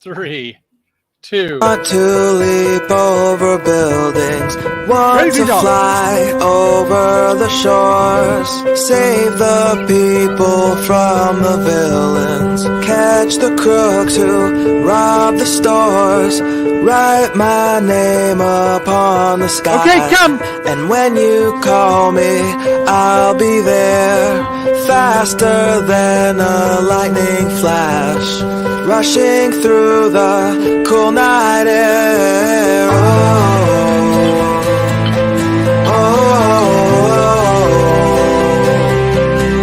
3, 2. Want to leap over buildings, want to fly over the shores, save the people from the villains, catch the crooks who rob the stores, write my name upon the sky. Okay, come! And when you call me, I'll be there, faster than a lightning flash, rushing through the cool night air.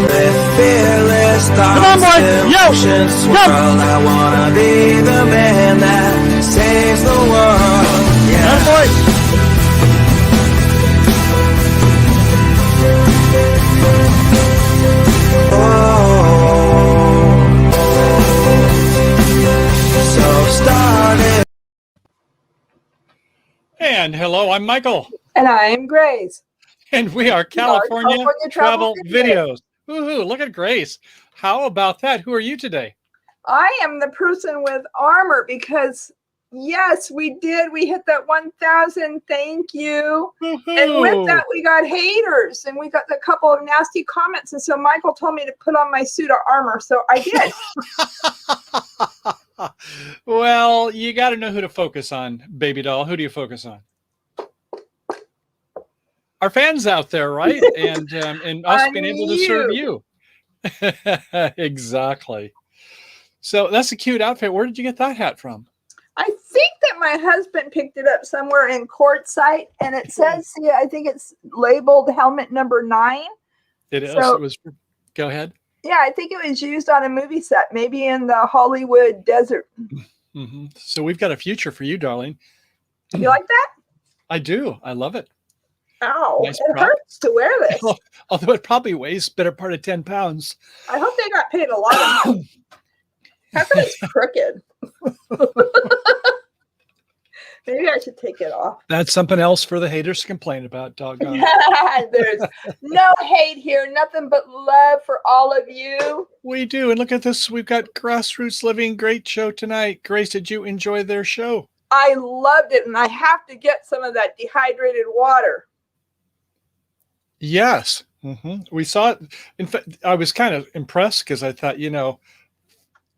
With fearless thoughts, emotions swirl. I wanna be the man that saves the world. Yeah. And hello, I'm Michael. And I'm Grace. And we are California Travel Videos. Woohoo, look at Grace. How about that? Who are you today? I am the person with armor because, yes, we did. We hit that 1,000. Thank you. Woohoo. And with that, we got haters and we got a couple of nasty comments. And so Michael told me to put on my suit of armor. So I did. Well, you got to know who to focus on, baby doll. Who do you focus on? Our fans out there, right? And us being able to serve you. Exactly. So that's a cute outfit. Where did you get that hat from? I think that my husband picked it up somewhere in Quartzsite, and it says, yeah, I think it's labeled helmet number 9. It is. So, it was. Go ahead. Yeah, I think it was used on a movie set, maybe in the Hollywood desert. Mm-hmm. So we've got a future for you, darling. You like that? I do. I love it. Ow, nice it hurts to wear this. Although it probably weighs better part of 10 pounds. I hope they got paid a lot of money. How come it's crooked? Maybe I should take it off. That's something else for the haters to complain about, doggone. There's no hate here, nothing but love for all of you. We do. And look at this. We've got Grassroots Living. Great show tonight. Grace, did you enjoy their show? I loved it. And I have to get some of that dehydrated water. Yes. Mm-hmm. We saw it. In fact, I was kind of impressed because I thought,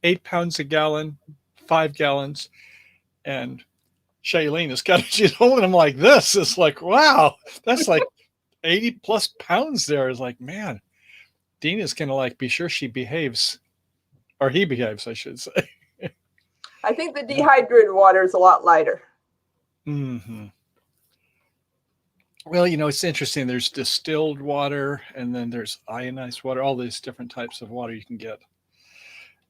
8 pounds a gallon, 5 gallons. And Shailene is she's holding them like this. It's like, wow, that's like 80 plus pounds there. It's like, man, Dina's going to be sure she behaves, or he behaves, I should say. I think the dehydrated water is a lot lighter. Mm-hmm. Well, it's interesting. There's distilled water and then there's ionized water, all these different types of water you can get.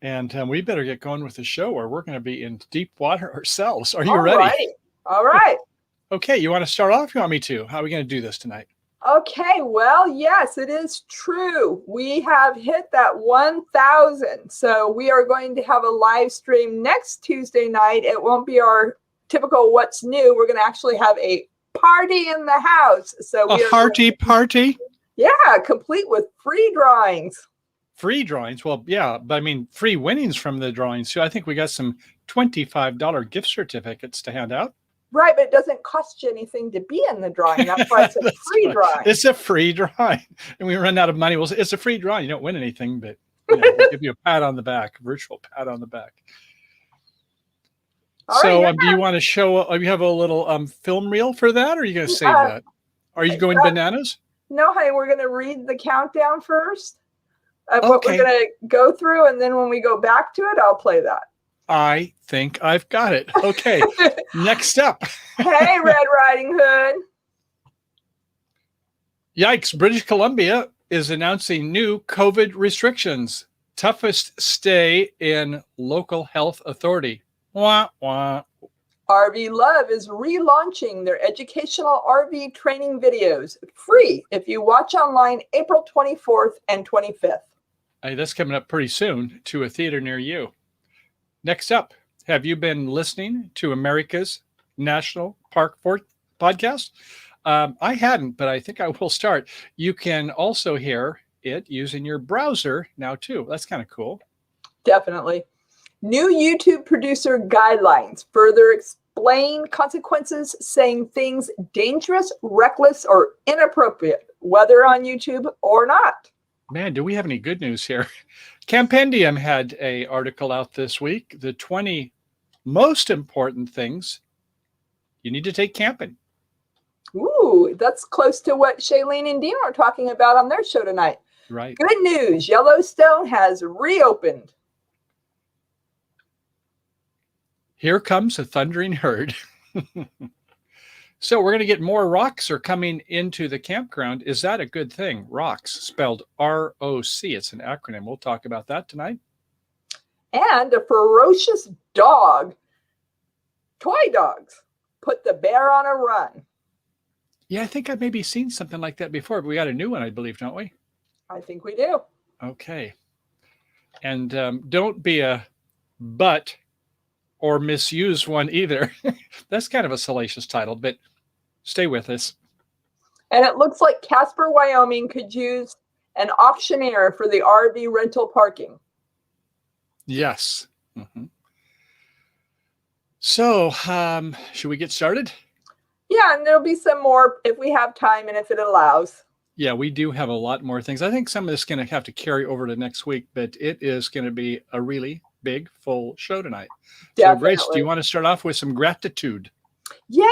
And we better get going with the show or we're going to be in deep water ourselves. Are you ready? All right. Okay. You want to start off? You want me to? How are we going to do this tonight? Okay. Well, yes, it is true. We have hit that 1,000. So we are going to have a live stream next Tuesday night. It won't be our typical what's new. We're going to actually have a party in the house. So a hearty party? Yeah. Complete with free drawings. Free drawings. Well, yeah, but I mean, free winnings from the drawings too. I think we got some $25 gift certificates to hand out. Right, but it doesn't cost you anything to be in the drawing. That's why it's a free drawing. It's a free drawing. And we run out of money. Well, it's a free drawing. You don't win anything, but we'll give you a pat on the back, virtual pat on the back. So do you want to show, you have a little film reel for that, or are you going to save that? Are you going bananas? No, honey, we're going to read the countdown first. What we're going to go through, and then when we go back to it, I'll play that. I think I've got it. Okay. Next up. Hey, Red Riding Hood. Yikes. British Columbia is announcing new COVID restrictions. Toughest stay in local health authority. Wah, wah. RV Love is relaunching their educational RV training videos free if you watch online April 24th and 25th. Hey, that's coming up pretty soon to a theater near you. Next up, have you been listening to America's National Park podcast? I hadn't, but I think I will start. You can also hear it using your browser now, too. That's kind of cool. Definitely. New YouTube producer guidelines further explain consequences, saying things dangerous, reckless, or inappropriate, whether on YouTube or not. Man, do we have any good news here? Campendium had an article out this week, the 20 most important things you need to take camping. Ooh, that's close to what Shailene and Dean were talking about on their show tonight. Right. Good news, Yellowstone has reopened. Here comes a thundering herd. So we're going to get more rocks are coming into the campground. Is that a good thing? Rocks, spelled R-O-C. It's an acronym. We'll talk about that tonight. And a ferocious dog, toy dogs, put the bear on a run. Yeah, I think I've maybe seen something like that before, but we got a new one, I believe, don't we? I think we do. Okay. And don't be a butt or misuse one either. That's kind of a salacious title, but stay with us. And it looks like Casper, Wyoming could use an auctioneer for the RV rental parking. Yes. Mm-hmm. So, should we get started? Yeah, and there'll be some more if we have time and if it allows. Yeah, we do have a lot more things. I think some of this is going to have to carry over to next week, but it is going to be a really big, full show tonight. Definitely. So, Grace, do you want to start off with some gratitude? Yeah,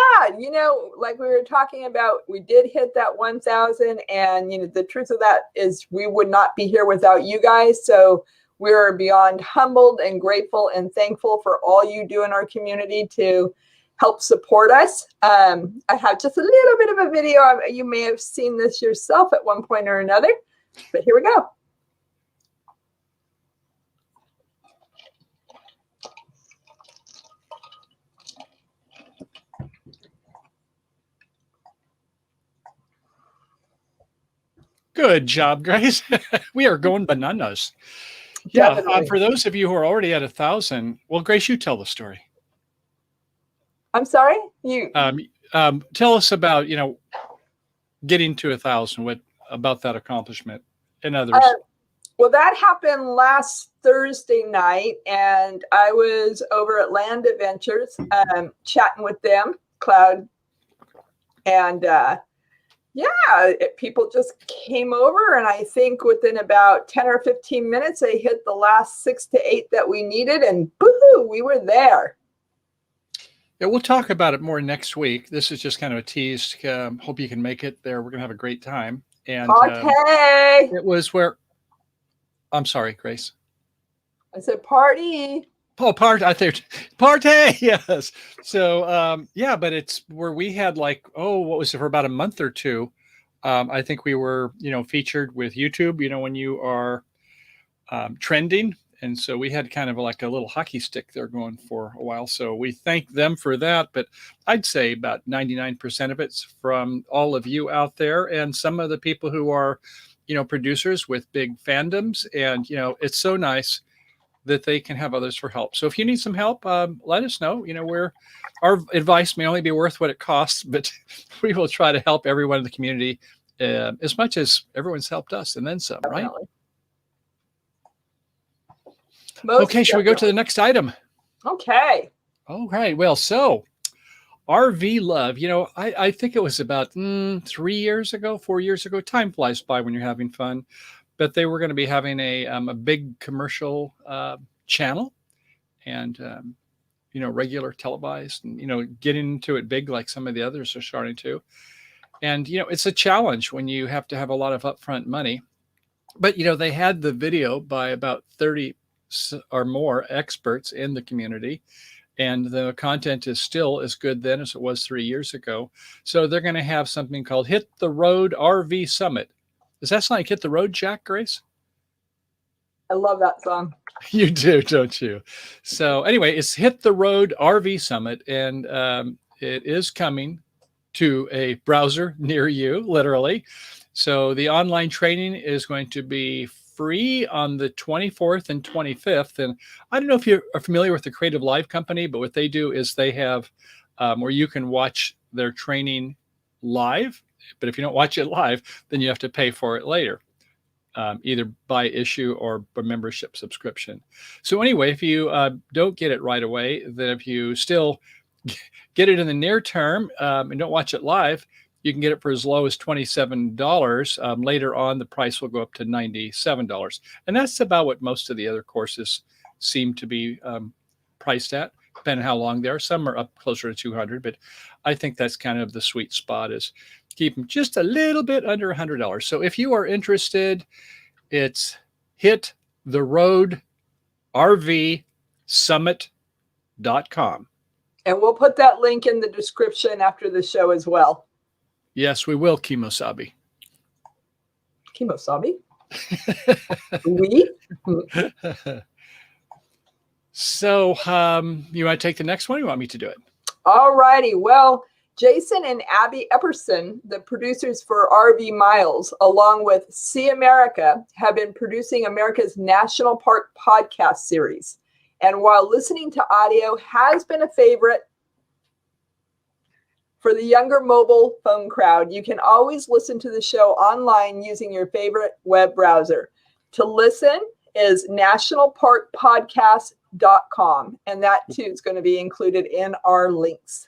like we were talking about, we did hit that 1,000, and the truth of that is we would not be here without you guys. So we're beyond humbled and grateful and thankful for all you do in our community to help support us. I have just a little bit of a video. You may have seen this yourself at one point or another, but here we go. Good job, Grace. We are going bananas. Yeah, for those of you who are already at 1,000, well, Grace, you tell the story. I'm sorry? You tell us about, getting to 1,000, what about that accomplishment and others. Well, that happened last Thursday night, and I was over at Land Adventures chatting with them, Cloud, and people just came over, and I think within about 10 or 15 minutes, they hit the last 6 to 8 that we needed, and boo-hoo, we were there. Yeah, we'll talk about it more next week. This is just kind of a tease. Hope you can make it there. We're going to have a great time. And okay. It was where, I'm sorry, Grace. I said party. Oh, party. I think party. Yes. So, but it's where we had what was it, for about a month or two. I think we were, featured with YouTube, when you are trending. And so we had kind of like a little hockey stick there going for a while. So we thank them for that. But I'd say about 99% of it's from all of you out there and some of the people who are, producers with big fandoms. And, it's so nice that they can have others for help. So if you need some help, let us know. Our advice may only be worth what it costs, but we will try to help everyone in the community as much as everyone's helped us and then some, right? Okay, should we go to the next item? Okay. All right. Well, so RV Love, I think it was about 4 years ago. Time flies by when you're having fun. But they were going to be having a big commercial channel and, regular televised and, getting into it big like some of the others are starting to. And, it's a challenge when you have to have a lot of upfront money. But, they had the video by about 30 or more experts in the community. And the content is still as good then as it was 3 years ago. So they're going to have something called Hit the Road RV Summit. Does that sound like Hit the Road, Jack, Grace? I love that song. You do, don't you? So anyway, it's Hit the Road RV Summit, and it is coming to a browser near you, literally. So the online training is going to be free on the 24th and 25th. And I don't know if you are familiar with the Creative Live Company, but what they do is they have where you can watch their training live. But if you don't watch it live, then you have to pay for it later. either by issue or by membership subscription. So anyway, if you don't get it right away, then if you still get it in the near term and don't watch it live, you can get it for as low as $27. Later on, the price will go up to $97. And that's about what most of the other courses seem to be priced at, depending on how long they are. Some are up closer to 200, but I think that's kind of the sweet spot, is keep them just a little bit under $100. So if you are interested, it's hittheroadrvsummit.com. And we'll put that link in the description after the show as well. Yes, we will, Kimosabi. Kimosabi? We? So you want to take the next one, or you want me to do it? All righty. Well, Jason and Abby Epperson, the producers for RV Miles, along with See America, have been producing America's National Park podcast series. And while listening to audio has been a favorite for the younger mobile phone crowd, you can always listen to the show online using your favorite web browser. To listen is nationalparkpodcast.com, and that too is going to be included in our links.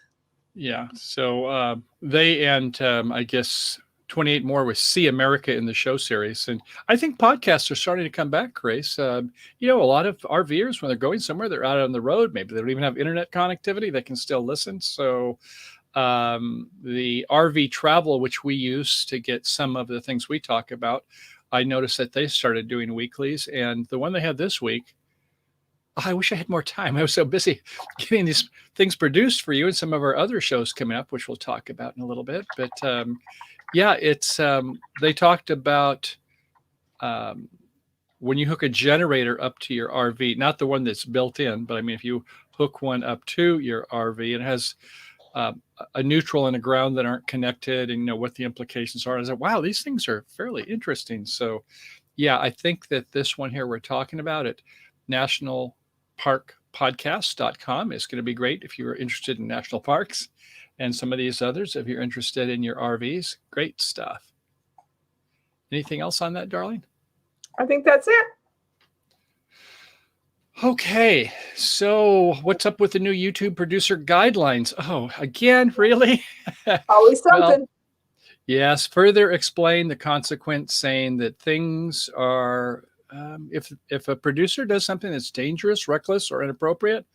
Yeah. So they and I guess 28 more with See America in the show series. And I think podcasts are starting to come back, Grace. A lot of RVers, when they're going somewhere, they're out on the road. Maybe they don't even have internet connectivity. They can still listen. So the RV travel, which we use to get some of the things we talk about, I noticed that they started doing weeklies. And the one they had this week, I wish I had more time. I was so busy getting these things produced for you and some of our other shows coming up, which we'll talk about in a little bit. But it's they talked about when you hook a generator up to your RV, not the one that's built in, but I mean, if you hook one up to your RV, and it has a neutral and a ground that aren't connected, and what the implications are. I said, wow, these things are fairly interesting. So I think that this one here we're talking about at nationalparkpodcast.com is going to be great if you're interested in national parks, and some of these others, if you're interested in your RVs. Great stuff. Anything else on that, darling? I think that's it. Okay, so what's up with the new YouTube producer guidelines? Oh, again, really? Always something. Well, yes, further explain the consequence, saying that things are, if a producer does something that's dangerous, reckless, or inappropriate,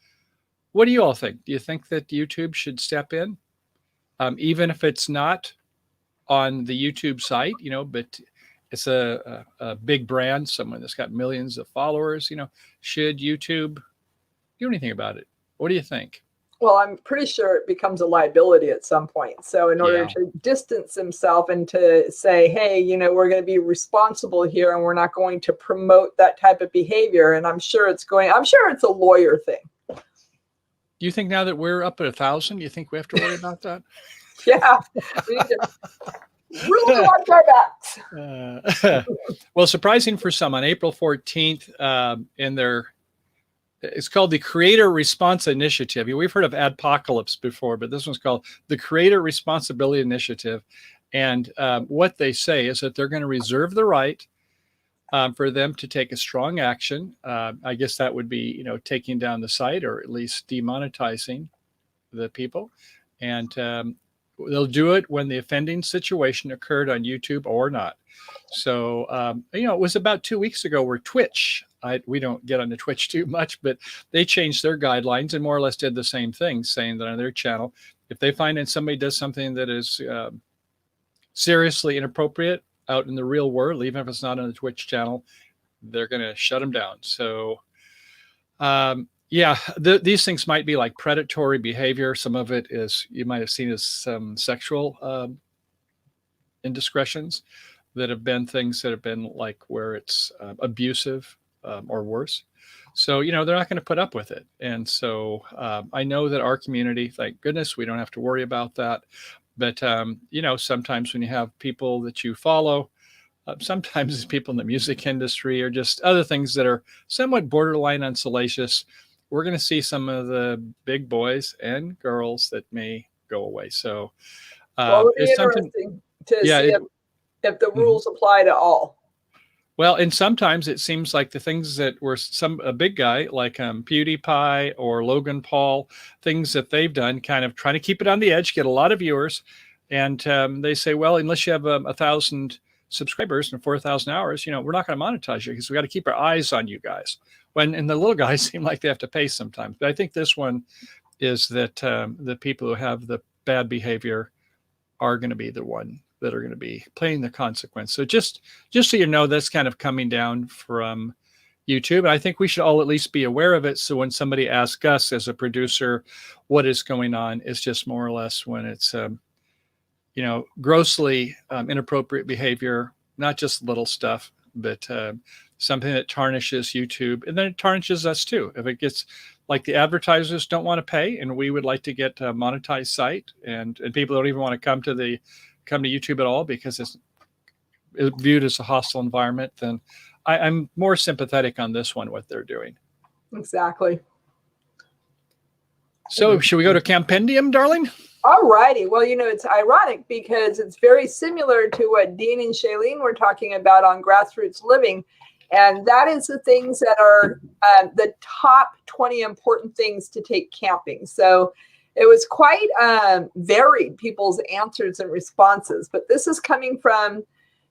what do you all think? Do you think that YouTube should step in? Even if it's not on the YouTube site, but it's a big brand, someone that's got millions of followers, should YouTube do anything about it? What do you think? Well, I'm pretty sure it becomes a liability at some point. So in order to distance himself and to say, hey, we're going to be responsible here and we're not going to promote that type of behavior. And I'm sure it's a lawyer thing. Do you think now that we're up at 1,000, you think we have to worry about that? Yeah. We need to really watch our backs. Well, surprising for some, on April 14th, it's called the Creator Response Initiative. We've heard of Adpocalypse before, but this one's called the Creator Responsibility Initiative. And what they say is that they're going to reserve the right for them to take a strong action. I guess that would be, taking down the site, or at least demonetizing the people. And they'll do it when the offending situation occurred on YouTube or not. So, it was about 2 weeks ago where Twitch, we don't get on the Twitch too much, but they changed their guidelines and more or less did the same thing, saying that on their channel, if they find that somebody does something that is seriously inappropriate out in the real world, even if it's not on the Twitch channel, they're going to shut them down. So, these things might be like predatory behavior. Some of it is, you might have seen as some sexual indiscretions that have been things that have been like where it's abusive or worse. So, they're not going to put up with it. And so I know that our community, thank goodness, we don't have to worry about that. But, sometimes when you have people that you follow, sometimes it's people in the music industry or just other things that are somewhat borderline on salacious, we're going to see some of the big boys and girls that may go away. So it would be interesting to see if the rules apply to all. Well, and sometimes it seems like the things that were a big guy like PewDiePie or Logan Paul, things that they've done, kind of trying to keep it on the edge, get a lot of viewers, and they say, well, unless you have 1,000 subscribers and 4,000 hours, we're not going to monetize you because we got to keep our eyes on you guys. And the little guys seem like they have to pay sometimes. But I think this one is that the people who have the bad behavior are going to be the one that are going to be paying the consequence. So just so you know, that's kind of coming down from YouTube. And I think we should all at least be aware of it. So when somebody asks us as a producer what is going on, it's just more or less when it's, grossly inappropriate behavior, not just little stuff, but something that tarnishes YouTube. And then it tarnishes us too. If it gets like the advertisers don't want to pay and we would like to get a monetized site and people don't even want to come to YouTube at all because it's viewed as a hostile environment, then I'm more sympathetic on this one, what they're doing. Exactly. So should we go to Campendium, darling? All righty. Well, it's ironic because it's very similar to what Dean and Shailene were talking about on Grassroots Living. And that is the things that are the top 20 important things to take camping. So it was quite varied, people's answers and responses. But this is coming from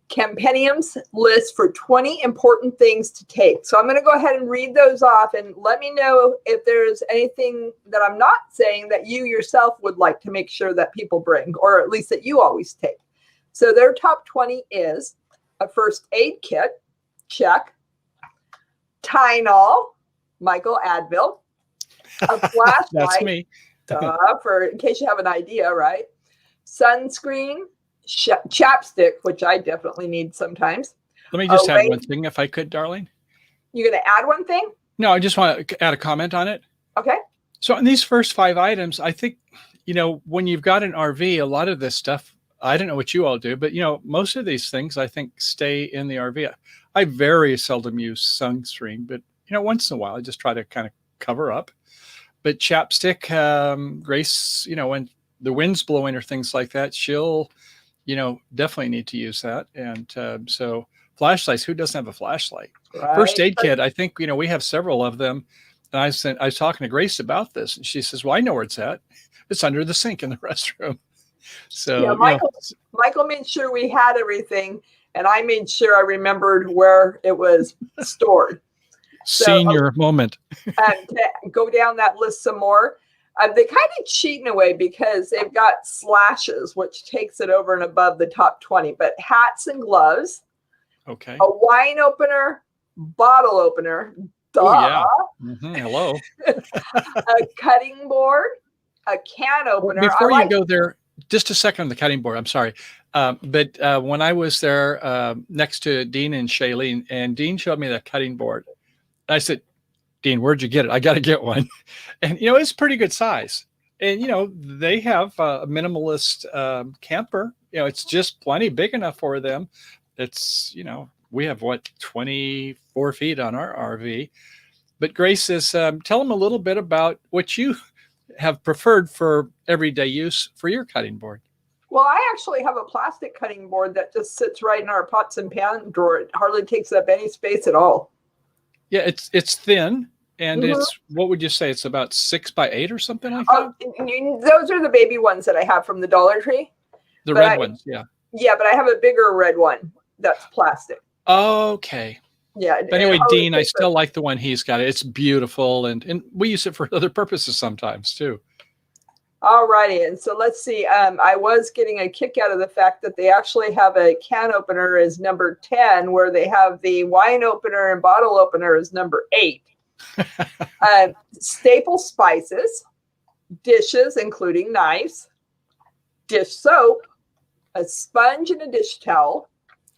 Campendium's list for 20 important things to take. So I'm going to go ahead and read those off and let me know if there's anything that I'm not saying that you yourself would like to make sure that people bring, or at least that you always take. So their top 20 is a first aid kit, check. Tylenol, Michael Advil. A flashlight. That's me. For in case you have an idea, right? Sunscreen, chapstick, which I definitely need sometimes. Let me just add one thing, if I could, darling. You're going to add one thing? No, I just want to add a comment on it. Okay. So in these first 5 items, I think, when you've got an RV, a lot of this stuff, I don't know what you all do, but, most of these things, I think, stay in the RV. I very seldom use sunscreen, but, once in a while, I just try to kind of cover up. But chapstick, Grace, when the wind's blowing or things like that, she'll, definitely need to use that. And so flashlights, who doesn't have a flashlight? Right. First aid kit, I think, we have several of them. And I was talking to Grace about this, and she says, well, I know where it's at. It's under the sink in the restroom. So yeah, Michael made sure we had everything, and I made sure I remembered where it was stored. Senior moment. To go down that list some more. They kind of cheat in a way because they've got slashes, which takes it over and above the top 20. But hats and gloves, okay, a wine opener, bottle opener, duh. Oh, yeah. Mm-hmm. Hello. A cutting board, a can opener. Before you go there, just a second on the cutting board. I'm sorry. But when I was there next to Dean and Shailene, and Dean showed me the cutting board, I said, Dean, where'd you get it? I got to get one. And, it's pretty good size. And, they have a minimalist camper. It's just plenty big enough for them. It's, we have 24 feet on our RV. But Grace says, tell them a little bit about what you have preferred for everyday use for your cutting board. Well, I actually have a plastic cutting board that just sits right in our pots and pan drawer. It hardly takes up any space at all. Yeah, it's thin, and it's, what would you say? It's about 6 by 8 or something like that? Those are the baby ones that I have from the Dollar Tree. The red ones, yeah. Yeah, but I have a bigger red one that's plastic. Okay. Yeah. But anyway, Dean, I still like the one he's got. It's beautiful, and we use it for other purposes sometimes too. All righty. And so let's see. I was getting a kick out of the fact that they actually have a can opener as number 10, where they have the wine opener and bottle opener as number 8. Staple spices, dishes, including knives, dish soap, a sponge and a dish towel.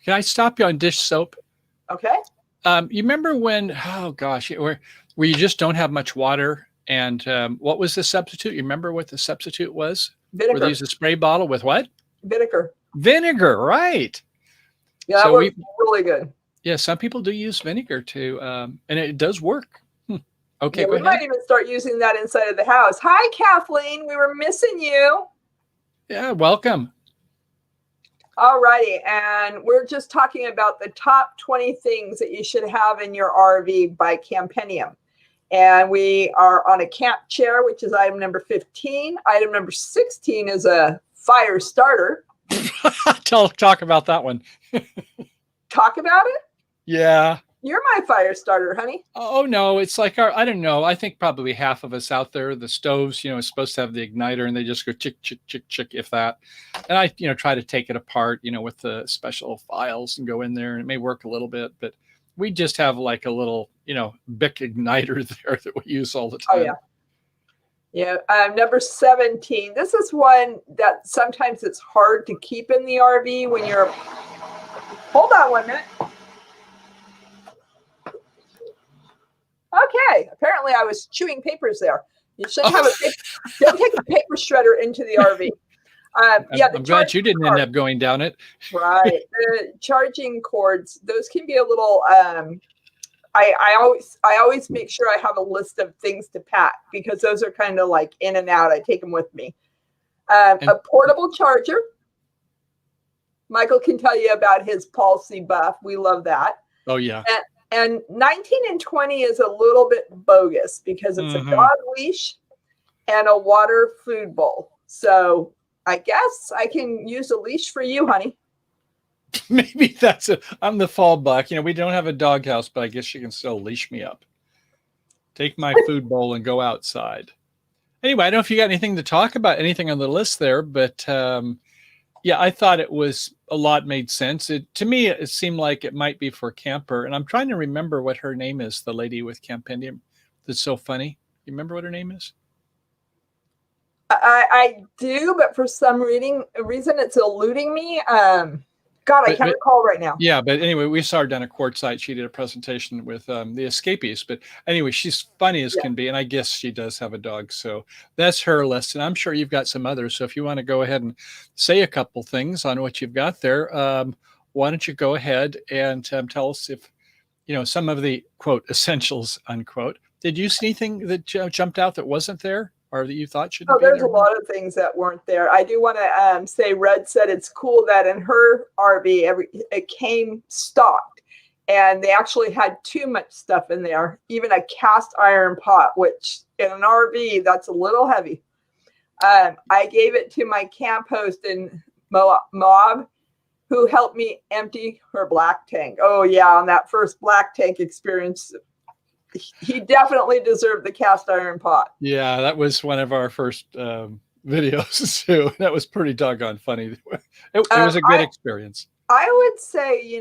Can I stop you on dish soap? Okay. You remember when, where you just don't have much water? And what was the substitute? You remember what the substitute was? Vinegar. Where they use a spray bottle with what? Vinegar. Vinegar, right. Yeah, that was really good. Yeah, some people do use vinegar too, and it does work. Okay, yeah, go we ahead. might even start using that inside of the house. Hi, Kathleen. We were missing you. Yeah, welcome. All righty. And we're just talking about the top 20 things that you should have in your RV by Campendium. And we are on a camp chair, which is item number 15. Item number 16 is a fire starter. Talk about that one. Talk about it? Yeah. You're my fire starter, honey. Oh no, it's like I don't know. I think probably half of us out there, the stoves, is supposed to have the igniter and they just go chick, chick, chick, chick, if that. And I, try to take it apart, with the special files and go in there, and it may work a little bit, but we just have like a little, Bic igniter there that we use all the time. Oh yeah. Yeah. Number 17. This is one that sometimes it's hard to keep in the RV when you're, hold on 1 minute. Okay, apparently I was chewing papers there. You shouldn't have don't take a paper shredder into the RV. I'm glad you didn't end up going down it. Right, the charging cords, those can be a little. I always make sure I have a list of things to pack because those are kind of like in and out. I take them with me. A portable charger. Michael can tell you about his Palsy buff. We love that. Oh yeah. And 19 and 20 is a little bit bogus because it's a dog leash and a water food bowl. So I guess I can use a leash for you, honey. Maybe I'm the fallback. We don't have a doghouse, but I guess you can still leash me up. Take my food bowl and go outside. Anyway, I don't know if you got anything to talk about, anything on the list there, but yeah, I thought it was a lot made sense. To me, it seemed like it might be for a camper. And I'm trying to remember what her name is, the lady with Campendium. That's so funny. You remember what her name is? I do, but for some reason, it's eluding me. I can't recall right now. Yeah, but anyway, we saw her down at Quartzsite. She did a presentation with the escapees. But anyway, she's funny as can be. And I guess she does have a dog. So that's her list. And I'm sure you've got some others. So if you want to go ahead and say a couple things on what you've got there, why don't you go ahead and tell us if, some of the, quote, essentials, unquote. Did you see anything that jumped out that wasn't there? Or that you thought should be there? There's a lot of things that weren't there. I do want to say Red said it's cool that in her RV, it came stocked. And they actually had too much stuff in there, even a cast iron pot, which in an RV, that's a little heavy. I gave it to my camp host in Moab, who helped me empty her black tank. Oh, yeah, on that first black tank experience, he definitely deserved the cast iron pot. Yeah, that was one of our first videos too. That was pretty doggone funny. It was a good experience. I would say,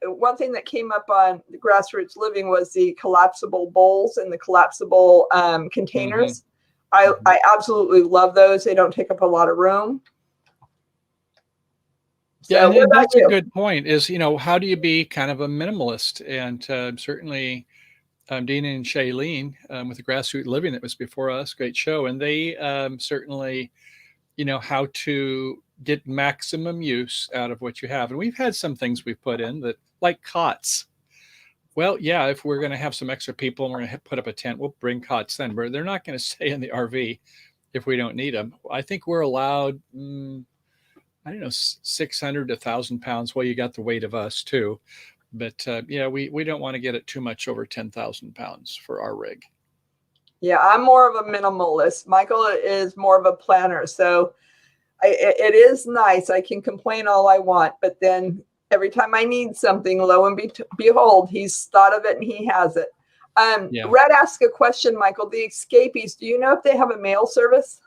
one thing that came up on the Grassroots Living was the collapsible bowls and the collapsible containers. I absolutely love those. They don't take up a lot of room. Yeah, so and that's a good point is, how do you be kind of a minimalist? And certainly Dina and Shailene with the Grassroots Living that was before us, great show. And they certainly, how to get maximum use out of what you have. And we've had some things we've put in that like cots. Well, yeah, if we're going to have some extra people and we're going to put up a tent, we'll bring cots then, but they're not going to stay in the RV if we don't need them. I think we're allowed, 600 to 1,000 pounds. Well, you got the weight of us too. But we don't want to get it too much over 10,000 pounds for our rig. Yeah, I'm more of a minimalist. Michael is more of a planner. So it is nice. I can complain all I want. But then every time I need something, lo and behold, he's thought of it and he has it. Red asked a question, Michael. The escapees, do you know if they have a mail service?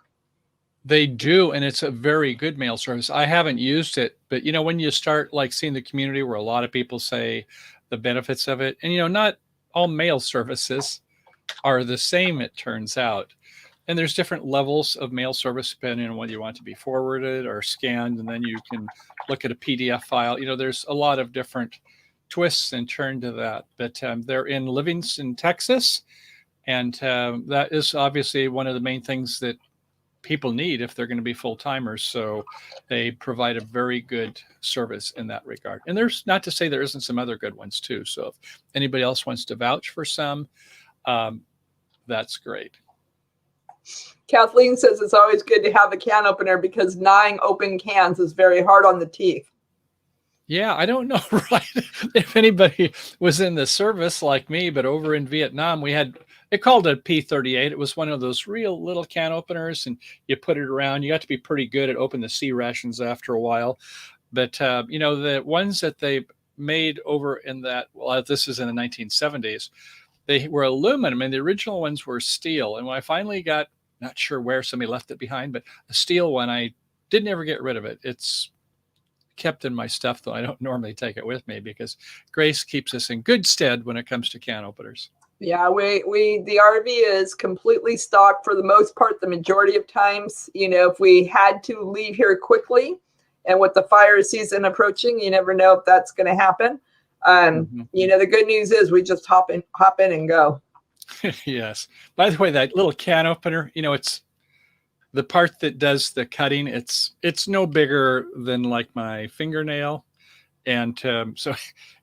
They do, and it's a very good mail service. I haven't used it, but when you start like seeing the community where a lot of people say the benefits of it, and not all mail services are the same, it turns out. And there's different levels of mail service depending on whether you want to be forwarded or scanned, and then you can look at a PDF file. There's a lot of different twists and turns to that. But they're in Livingston, Texas, and that is obviously one of the main things that people need if they're going to be full-timers. So they provide a very good service in that regard. And there's not to say there isn't some other good ones too. So if anybody else wants to vouch for some, that's great. Kathleen says it's always good to have a can opener because gnawing open cans is very hard on the teeth. Yeah, I don't know, right? If anybody was in the service like me, but over in Vietnam, we had it called a P-38. It was one of those real little can openers, and you put it around. You got to be pretty good at opening the C rations after a while. But the ones that they made over in that, well, this is in the 1970s, they were aluminum, and the original ones were steel. And when I finally got, not sure where somebody left it behind, but a steel one, I didn't ever get rid of it. It's kept in my stuff, though I don't normally take it with me because Grace keeps us in good stead when it comes to can openers. Yeah, we the RV is completely stocked for the most part. The majority of times, if we had to leave here quickly, and with the fire season approaching, you never know if that's going to happen. The good news is we just hop in and go. Yes. By the way, that little can opener, it's the part that does the cutting. It's no bigger than like my fingernail. And so,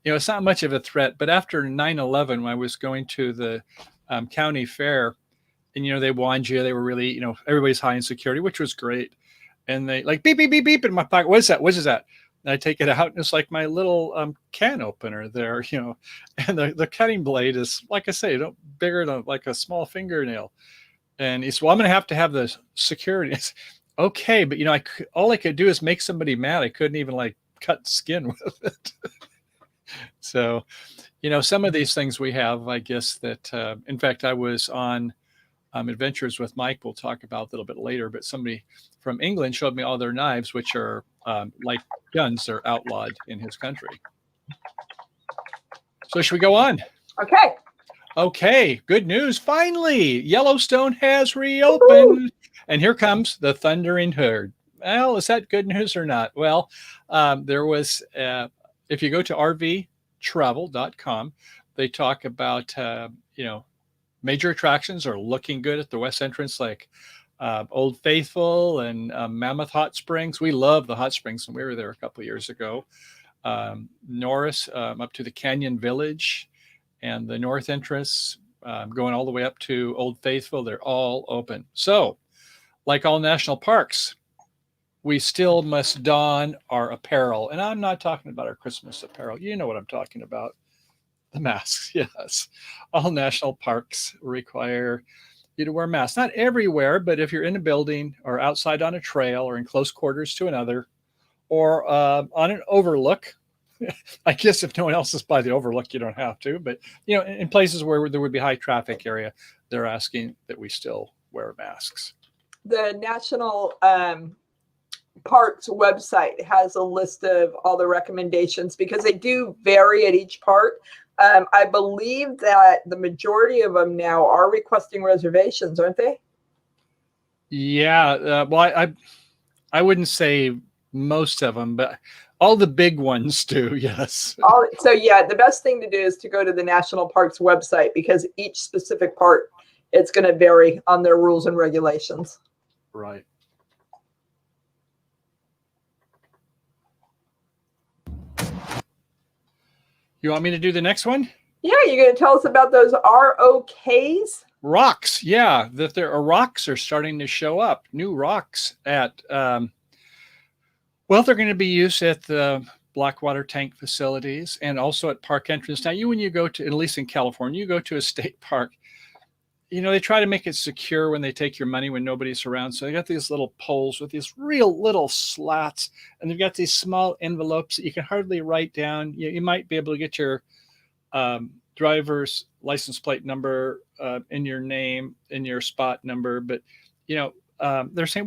it's not much of a threat. But after 9/11, when I was going to the county fair, and, they wand you, they were really, everybody's high in security, which was great. And they like beep, beep, beep, beep in my pocket. What is that? What is that? And I take it out, and it's like my little can opener there, and the cutting blade is, like I say, bigger than like a small fingernail. And he said, well, I'm going to have the security. It's, okay. But, all I could do is make somebody mad. I couldn't even like cut skin with it. So, some of these things we have, I guess that, in fact, I was on Adventures with Mike, we'll talk about a little bit later, but somebody from England showed me all their knives, which are like guns. They're outlawed in his country. So should we go on? Okay. Okay, good news. Finally, Yellowstone has reopened. And here comes the thundering herd. Well, is that good news or not? Well, there was, if you go to rvtravel.com, they talk about, major attractions are looking good at the west entrance, like Old Faithful and Mammoth Hot Springs. We love the hot springs, and we were there a couple of years ago. Norris up to the Canyon Village, and the north entrance going all the way up to Old Faithful. They're all open. So, like all national parks, we still must don our apparel. And I'm not talking about our Christmas apparel. You know what I'm talking about. The masks, yes. All national parks require you to wear masks. Not everywhere, but if you're in a building or outside on a trail or in close quarters to another, or on an overlook. I guess if no one else is by the overlook, you don't have to. But, in places where there would be high traffic area, they're asking that we still wear masks. The National Parks website has a list of all the recommendations because they do vary at each park. I believe that the majority of them now are requesting reservations, aren't they? Yeah. Well, I wouldn't say most of them, but all the big ones do. Yes. So yeah, the best thing to do is to go to the National Parks website because each specific park, it's going to vary on their rules and regulations. Right. You want me to do the next one? Yeah, you're going to tell us about those ROKs? Rocks. Yeah, that there are rocks are starting to show up. New rocks at, they're going to be used at the Blackwater tank facilities and also at park entrance. Now, when you go to, at least in California, you go to a state park, they try to make it secure when they take your money when nobody's around. So they got these little poles with these real little slats, and they've got these small envelopes that you can hardly write down. You might be able to get your driver's license plate number in your name, in your spot number. But, they're saying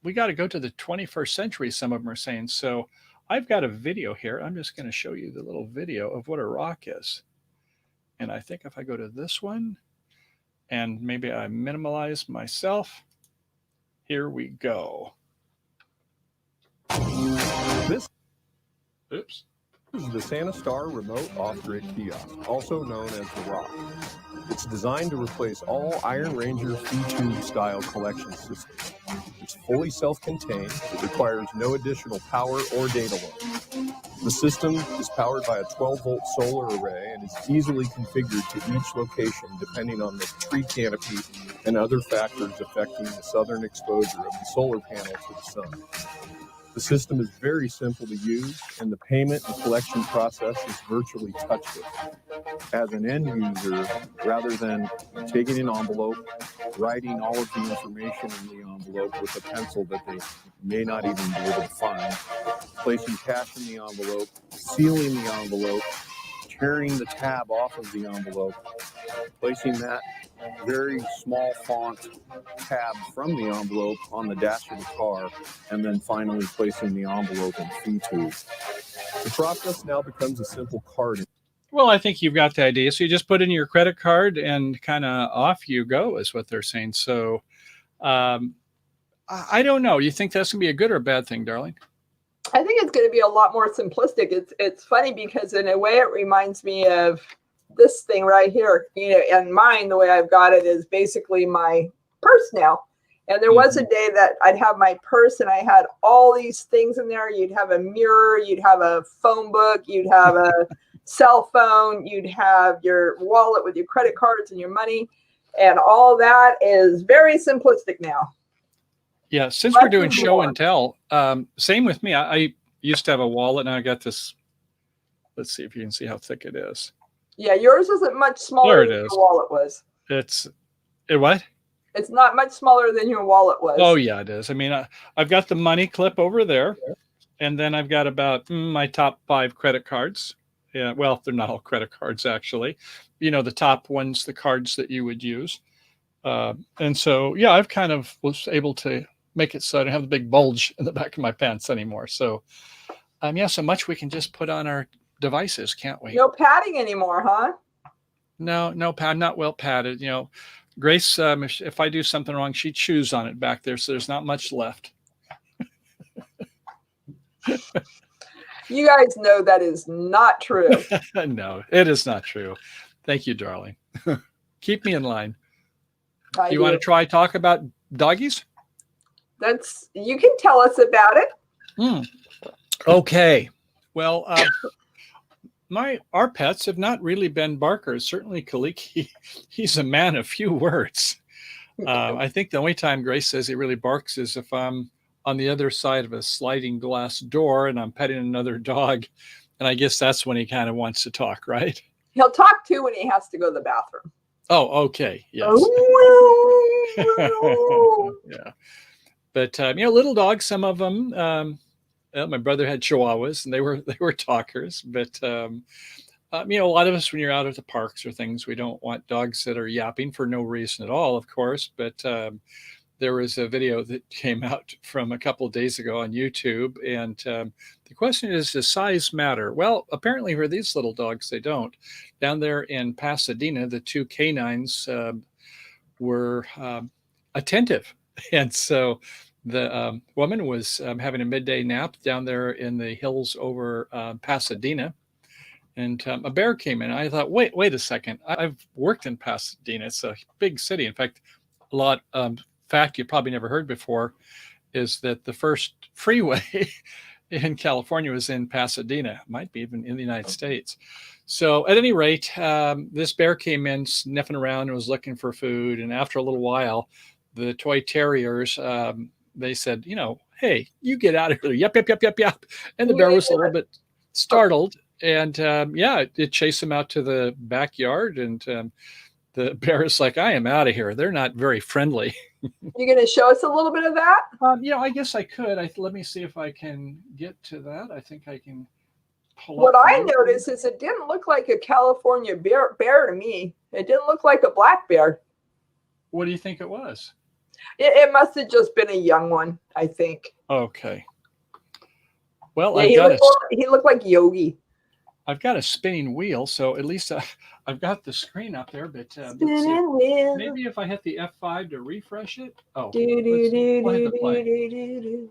we got to go to the 21st century, some of them are saying. So I've got a video here. I'm just going to show you the little video of what a rock is. And I think if I go to this one, and maybe I minimalize myself. Here we go. This is the Santa Star Remote Off-Grid Kiosk, also known as the Rock. It's designed to replace all Iron Ranger fee-tube style collection systems. It's fully self-contained. It requires no additional power or data load. The system is powered by a 12-volt solar array and is easily configured to each location depending on the tree canopy and other factors affecting the southern exposure of the solar panel to the sun. The The system is very simple to use, and the payment and collection process is virtually touchless. As an end user, rather than taking an envelope, writing all of the information in the envelope with a pencil that they may not even be able to find, placing cash in the envelope, sealing the envelope, tearing the tab off of the envelope, placing that very small font tab from the envelope on the dash of the car, and then finally placing the envelope in fee tube. The process now becomes a simple card. Well, I think you've got the idea. So you just put in your credit card and kind of off you go, is what they're saying. So I don't know. You think that's going to be a good or a bad thing, darling? I think it's going to be a lot more simplistic. It's funny because in a way it reminds me of this thing right here. You know, and mine, the way I've got it is basically my purse now. And there was a day that I'd have my purse and I had all these things in there. You'd have a mirror, you'd have a phone book, you'd have a cell phone, you'd have your wallet with your credit cards and your money. And all that is very simplistic now. Yeah, since we're doing show and tell, same with me. I used to have a wallet, and I got this. Let's see if you can see how thick it is. Yeah, yours isn't much smaller than your wallet was. What? It's not much smaller than your wallet was. Oh, yeah, it is. I mean, I've got the money clip over there, and then I've got about my top 5 credit cards. Yeah, well, they're not all credit cards, actually. You know, the top ones, the cards that you would use. And so, yeah, I've kind of was able to make it so I don't have the big bulge in the back of my pants anymore. So, yeah, so much we can just put on our devices, can't we? No padding anymore, huh? No pad, not well padded. You know, Grace, if I do something wrong, she chews on it back there, so there's not much left. You guys know that is not true. No, it is not true. Thank you, darling. Keep me in line. You want to talk about doggies? You can tell us about it. Okay. Well, our pets have not really been barkers. Certainly Kaliki, he's a man of few words. I think the only time Grace says he really barks is if I'm on the other side of a sliding glass door and I'm petting another dog. And I guess that's when he kind of wants to talk, right? He'll talk too when he has to go to the bathroom. Oh, okay. Yes. Yeah. But, little dogs, some of them, my brother had Chihuahuas and they were talkers, but, a lot of us, when you're out at the parks or things, we don't want dogs that are yapping for no reason at all, of course. But there was a video that came out from a couple of days ago on YouTube. And the question is, does size matter? Well, apparently for these little dogs, they don't. Down there in Pasadena, the 2 canines were attentive. And so the woman was having a midday nap down there in the hills over Pasadena. And a bear came in. I thought, wait a second. I've worked in Pasadena. It's a big city. In fact, a lot fact you probably never heard before is that the first freeway in California was in Pasadena. Might be even in the United States. So at any rate, this bear came in sniffing around and was looking for food. And after a little while, the toy terriers, they said, hey, you get out of here. Yep, yep, yep, yep, yep. And the bear was a little bit startled. And it chased him out to the backyard. And the bear is like, I am out of here. They're not very friendly. You're going to show us a little bit of that? I guess I could. Let me see if I can get to that. I think I can pull What I noticed is it didn't look like a California bear to me. It didn't look like a black bear. What do you think it was? It must have just been a young one, I think. Okay. Well, yeah, he looked like Yogi. I've got a spinning wheel, so at least I've got the screen up there. But spinning wheel. Maybe if I hit the F5 to refresh it. Oh, we'll hit the play.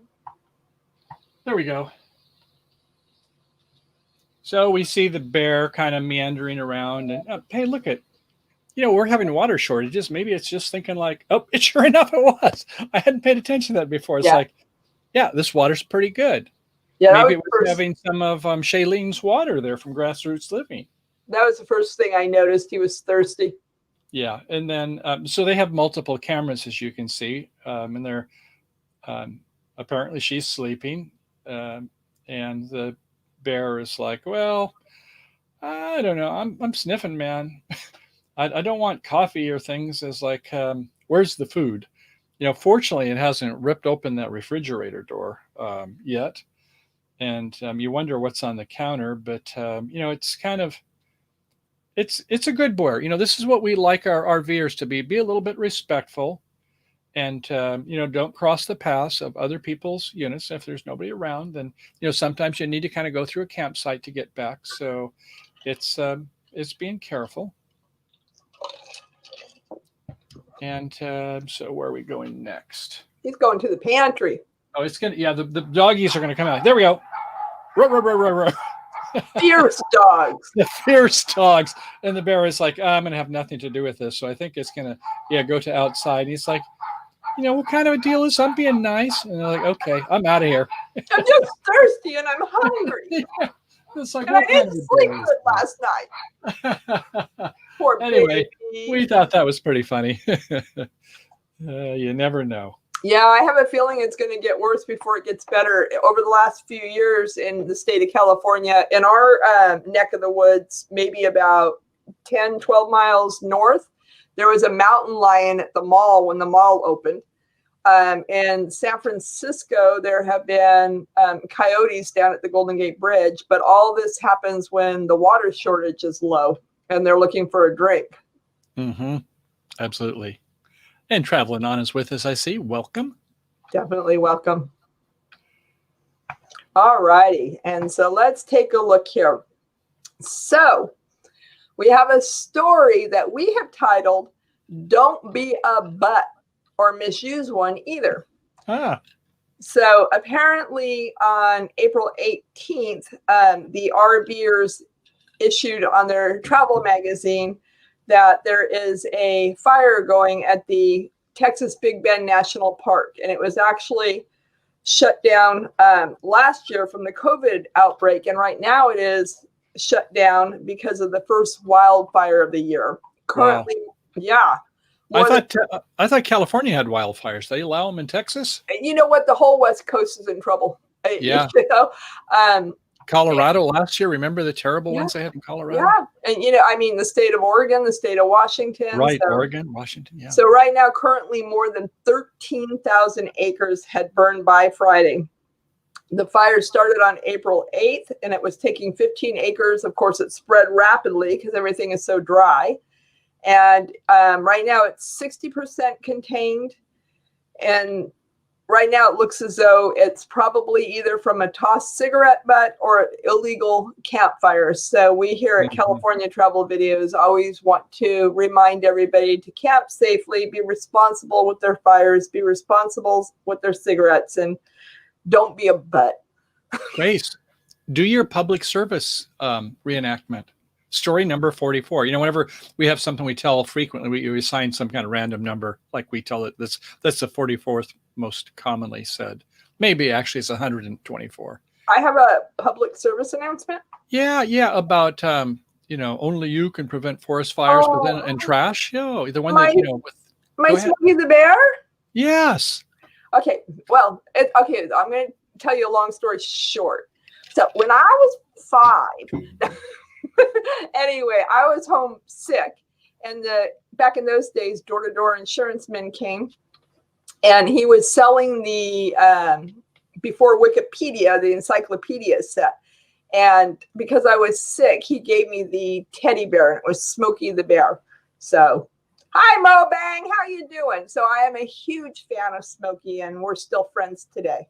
There we go. So we see the bear kind of meandering around, and hey, look at. We're having water shortages. Maybe it's just thinking like, sure enough, it was. I hadn't paid attention to that before. It's like, this water's pretty good. Yeah, maybe it was having some of Shailene's water there from Grassroots Living. That was the first thing I noticed. He was thirsty. Yeah, and then so they have multiple cameras, as you can see, and they're apparently she's sleeping. and the bear is like, well, I don't know. I'm sniffing, man. I don't want coffee or things. As like, where's the food? Fortunately, it hasn't ripped open that refrigerator door yet, and you wonder what's on the counter. But it's kind of it's a good boy. This is what we like our RVers to be. Be a little bit respectful, and don't cross the paths of other people's units. If there's nobody around, then sometimes you need to kind of go through a campsite to get back. So it's being careful. And so where are we going next? He's going to the pantry. Oh, it's gonna. Yeah, the doggies are gonna come out. There we go. Ruh, ruh, ruh, ruh, ruh. Fierce dogs. The fierce dogs. And the bear is like, I'm gonna have nothing to do with this. So I think it's gonna, go to outside. And he's like, what kind of a deal is I'm being nice? And they're like, okay, I'm out of here. I'm just thirsty and I'm hungry. Yeah. It's like, and I didn't sleep good last night. Poor anyway, baby. we thought that was pretty funny. You never know. Yeah, I have a feeling it's going to get worse before it gets better. Over the last few years in the state of California, in our neck of the woods, maybe about 10, 12 miles north, there was a mountain lion at the mall when the mall opened. In San Francisco, there have been coyotes down at the Golden Gate Bridge, but all this happens when the water shortage is low and they're looking for a drink. Mm-hmm. Absolutely. And traveling on is with us, I see. Welcome. Definitely welcome. All righty. And so let's take a look here. So we have a story that we have titled, Don't Be a Butt or Misuse One Either. Ah. So apparently on April 18th, the RVers issued on their travel magazine that there is a fire going at the Texas Big Bend National Park. And it was actually shut down last year from the COVID outbreak. And right now it is shut down because of the first wildfire of the year. Currently, wow. Yeah. I thought California had wildfires. They allow them in Texas? You know what? The whole West Coast is in trouble. Yeah. Colorado last year, remember the terrible ones they had in Colorado? Yeah. And, the state of Oregon, the state of Washington. Right, so, Oregon, Washington, yeah. So right now, currently more than 13,000 acres had burned by Friday. The fire started on April 8th, and it was taking 15 acres. Of course, it spread rapidly because everything is so dry. And right now, it's 60% contained. And right now, it looks as though it's probably either from a tossed cigarette butt or illegal campfire. So we here at California Travel Videos always want to remind everybody to camp safely, be responsible with their fires, be responsible with their cigarettes, and don't be a butt. Grace, do your public service reenactment. Story number 44. Whenever we have something we tell frequently, we assign some kind of random number, like we tell it. That's the 44th most commonly said. Maybe actually it's 124. I have a public service announcement. Yeah, about only you can prevent forest fires, but then and trash. The one that My Smokey the Bear. Yes. Okay. Well, I'm going to tell you a long story short. So when I was 5. Anyway, I was home sick, and back in those days, door-to-door insurance man came, and he was selling the before Wikipedia, the encyclopedia set. And because I was sick, he gave me the teddy bear, and it was Smokey the Bear. So, hi Mo Bang, how you doing? So I am a huge fan of Smokey, and we're still friends today.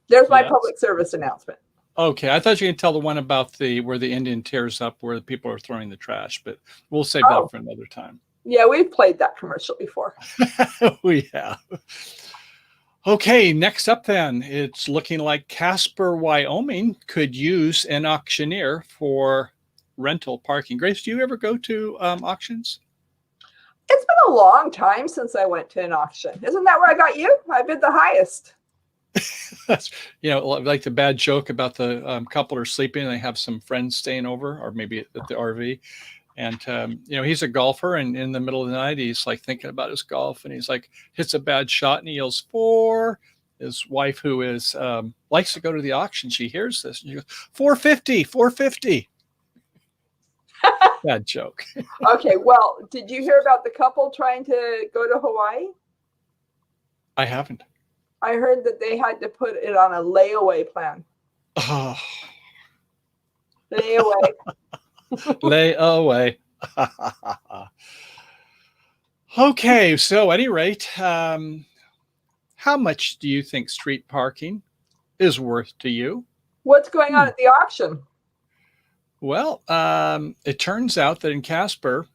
There's my public service announcement. Okay, I thought you could tell the one about where the Indian tears up where the people are throwing the trash, but we'll save that for another time. Yeah, we've played that commercial before. We have. Okay, next up then, it's looking like Casper, Wyoming could use an auctioneer for rental parking. Grace, do you ever go to auctions? It's been a long time since I went to an auction. Isn't that where I got you? I bid the highest. That's like the bad joke about the couple are sleeping and they have some friends staying over, or maybe at the RV, and he's a golfer, and in the middle of the night he's like thinking about his golf, and he's like hits a bad shot and he yells 4, his wife, who is likes to go to the auction, she hears this and she goes, $450. Bad joke. Okay, well, did you hear about the couple trying to go to Hawaii? I haven't. I heard that they had to put it on a layaway plan. Oh, Layaway. lay away. Okay, so at any rate, how much do you think street parking is worth to you? What's going on at the auction? Well, it turns out that in Casper,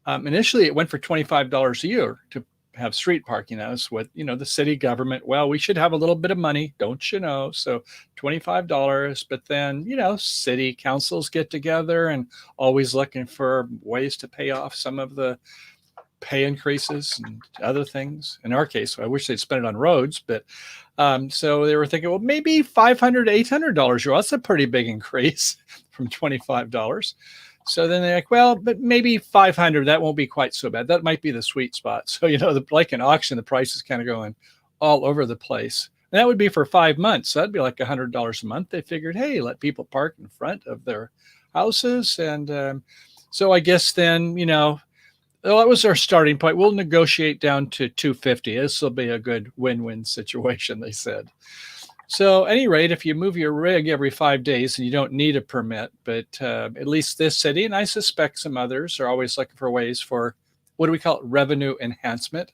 initially it went for $25 a year to have street parking. That was what, the city government, well, we should have a little bit of money, don't you know? So $25, but then, city councils get together and always looking for ways to pay off some of the pay increases and other things. In our case, I wish they'd spend it on roads, but so they were thinking, well, maybe $500, $800. Well, that's a pretty big increase from $25. So then they're like, well, but maybe 500, that won't be quite so bad. That might be the sweet spot. So, like an auction, the price is kind of going all over the place. And that would be for 5 months. So that'd be like $100 a month. They figured, hey, let people park in front of their houses. And so I guess then, well, that was our starting point. We'll negotiate down to $250. This will be a good win-win situation, they said. So at any rate, if you move your rig every 5 days and you don't need a permit, but at least this city, and I suspect some others, are always looking for ways for, what do we call it, revenue enhancement.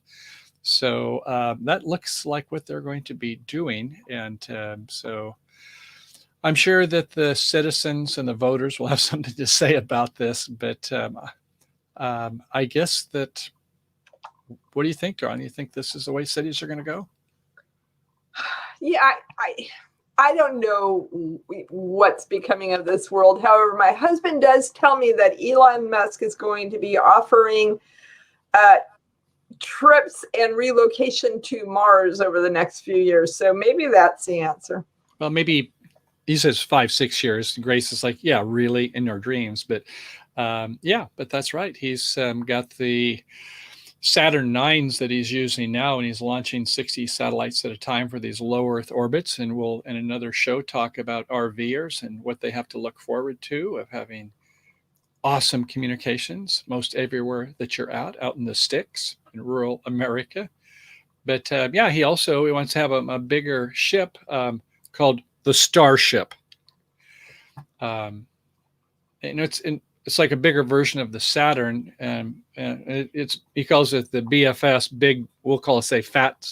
So that looks like what they're going to be doing. And so I'm sure that the citizens and the voters will have something to say about this, but I guess that, what do you think, Dawn? You think this is the way cities are going to go? Yeah, I don't know what's becoming of this world. However, my husband does tell me that Elon Musk is going to be offering trips and relocation to Mars over the next few years. So maybe that's the answer. Well, maybe he says 5-6 years. Grace is like, yeah, really, in our dreams. But yeah, but that's right. He's got the Saturn 9s that he's using now, and he's launching 60 satellites at a time for these low Earth orbits. And we'll, in another show, talk about RVers and what they have to look forward to of having awesome communications most everywhere that you're out in the sticks in rural America. But yeah, he wants to have a bigger ship called the Starship. And it's like a bigger version of the Saturn, and he calls it the BFS, big, we'll call it, say, fat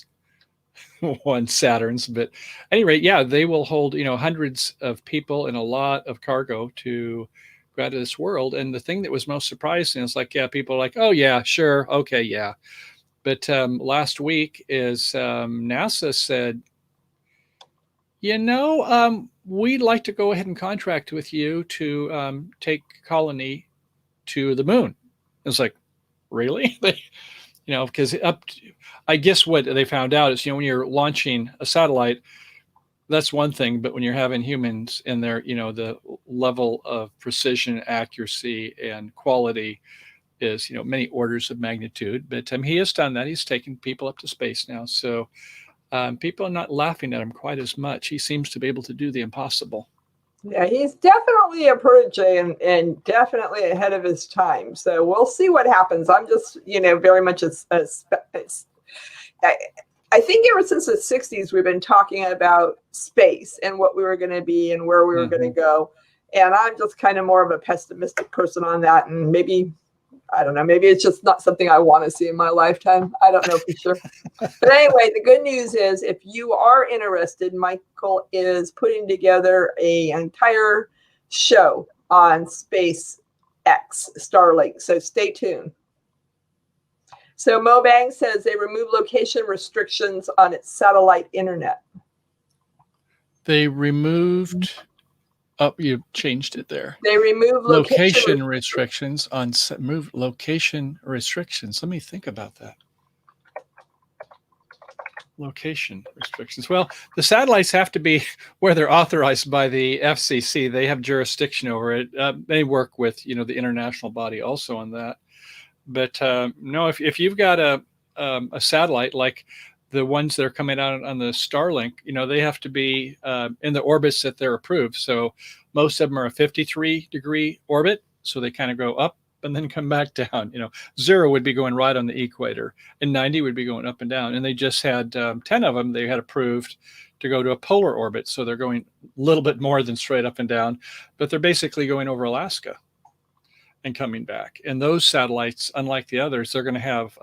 one Saturns. But at any rate, yeah, they will hold, hundreds of people and a lot of cargo to go out of this world. And the thing that was most surprising is like, yeah, people are like, oh yeah, sure. Okay. Yeah. But last week is NASA said, we'd like to go ahead and contract with you to take colony to the moon. It's like, really? Because I guess what they found out is, when you're launching a satellite, that's one thing. But when you're having humans in there, the level of precision, accuracy, and quality is, many orders of magnitude. But he has done that. He's taken people up to space now. So people are not laughing at him quite as much. He seems to be able to do the impossible. Yeah, he's definitely a prodigy and definitely ahead of his time. So we'll see what happens. I'm just, very much I think ever since the 60s, we've been talking about space and what we were going to be and where we were going to go. And I'm just kind of more of a pessimistic person on that. And maybe, I don't know, maybe it's just not something I want to see in my lifetime. I don't know for sure. But anyway, the good news is if you are interested, Michael is putting together an entire show on SpaceX Starlink. So stay tuned. So Mobang says they remove location restrictions on its satellite internet. They removed... Oh, you changed it there. They remove location restrictions on location restrictions. Let me think about that. Location restrictions. Well, the satellites have to be where they're authorized by the FCC. They have jurisdiction over it. They work with, the international body also on that. But no, if you've got a satellite like the ones that are coming out on the Starlink, they have to be in the orbits that they're approved. So most of them are a 53-degree orbit. So they kind of go up and then come back down. 0 would be going right on the equator, and 90 would be going up and down. And they just had 10 of them they had approved to go to a polar orbit. So they're going a little bit more than straight up and down, but they're basically going over Alaska and coming back. And those satellites, unlike the others, they're going to have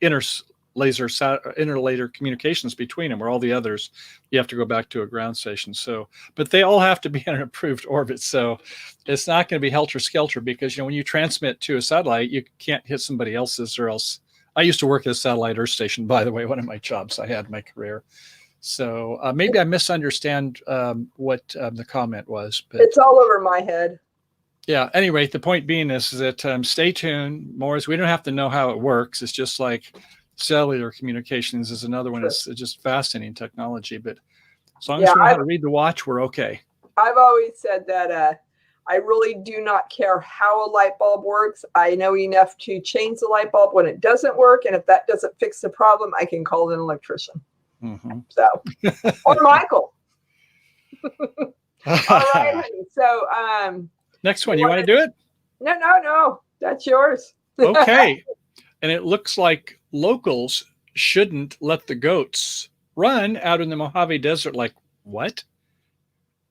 interlayer communications between them, where all the others you have to go back to a ground station. So, but they all have to be in an approved orbit. So it's not going to be helter skelter, because when you transmit to a satellite, you can't hit somebody else's, or else. I used to work at a satellite earth station, by the way, one of my jobs I had in my career. So maybe I misunderstand what the comment was, but it's all over my head. Yeah. Anyway, the point being is that stay tuned. Morris, we don't have to know how it works. It's just like cellular communications is another one. It's just fascinating technology. But as long as we know how to read the watch, we're okay. I've always said that I really do not care how a light bulb works. I know enough to change the light bulb when it doesn't work. And if that doesn't fix the problem, I can call an electrician. Mm-hmm. So, or Michael. All right, honey. So, next one, you want to do it? No. That's yours. Okay. And it looks like locals shouldn't let the goats run out in the Mojave Desert. Like, what?